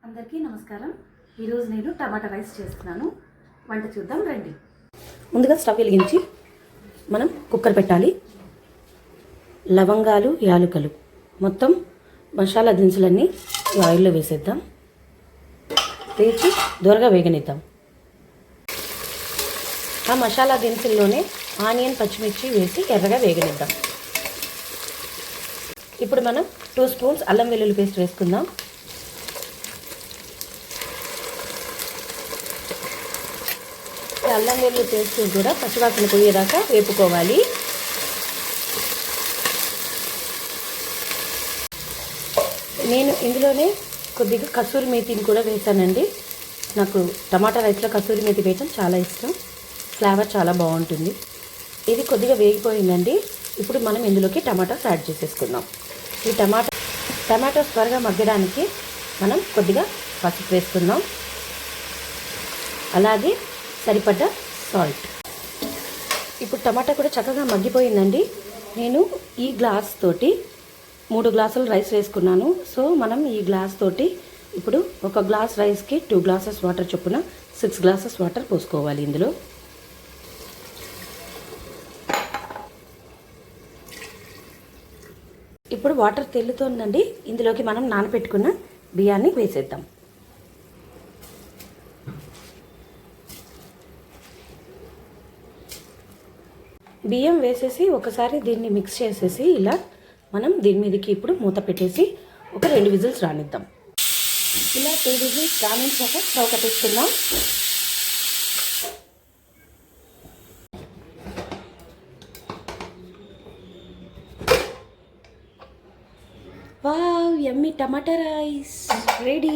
అందరికీ నమస్కారం. ఈరోజు నేను టమాటా రైస్ చేస్తున్నాను. వంట చూద్దాం రండి. ముందుగా స్టవ్ వెలిగించి మనం కుక్కర్ పెట్టాలి. లవంగాలు, యాలకులు మొత్తం మసాలా దినుసులన్నీ ఈ ఆయిల్లో వేసేద్దాం. వేసి దూరగా వేగనిద్దాం. ఆ మసాలా దినుసుల్లోనే ఆనియన్, పచ్చిమిర్చి వేసి ఎర్రగా వేగనిద్దాం. ఇప్పుడు మనం 2 స్పూన్స్ అల్లం వెల్లుల్లి పేస్ట్ వేసుకుందాం. అల్లం వెల్లుల్లి పేస్ట్ కూడా పచ్చివాసన పోయేదాకా వేపుకోవాలి. నేను ఇందులోనే కొద్దిగా కసూరి మేతిని కూడా వేసానండి. నాకు టమాటా రైస్లో కసూరి మేతి వేయటం చాలా ఇష్టం. ఫ్లేవర్ చాలా బాగుంటుంది. ఇది కొద్దిగా వేగిపోయిందండి. ఇప్పుడు మనం ఇందులోకి టమాటాస్ యాడ్ చేసేసుకుందాం. ఈ టమాటోస్ త్వరగా మగ్గడానికి మనం కొద్దిగా పసుపు వేసుకుందాం. అలాగే సరిపడ్డ సాల్ట్. ఇప్పుడు టమాటా కూడా చక్కగా మగ్గిపోయిందండి. నేను ఈ గ్లాస్ తోటి 3 గ్లాసులు రైస్ వేసుకున్నాను. సో మనం ఈ గ్లాస్ తోటి ఇప్పుడు ఒక గ్లాస్ రైస్కి 2 గ్లాసెస్ వాటర్ చొప్పున 6 గ్లాసెస్ వాటర్ పోసుకోవాలి. ఇందులో ఇప్పుడు వాటర్ తెల్లుతోందండి. ఇందులోకి మనం నానబెట్టుకున్న బియ్యాన్ని వేసేద్దాం. బియ్యం వేసేసి ఒకసారి దీన్ని మిక్స్ చేసేసి ఇలా మనం దీని మీదకి ఇప్పుడు మూత పెట్టేసి ఒక 2 విజిల్స్ రానిద్దాం. ఇలా 2 విజిల్స్ రానించాక స్టవ్ కట్టేసుకుందాం. వావ్, యమ్మీ టమాటా రైస్ రెడీ.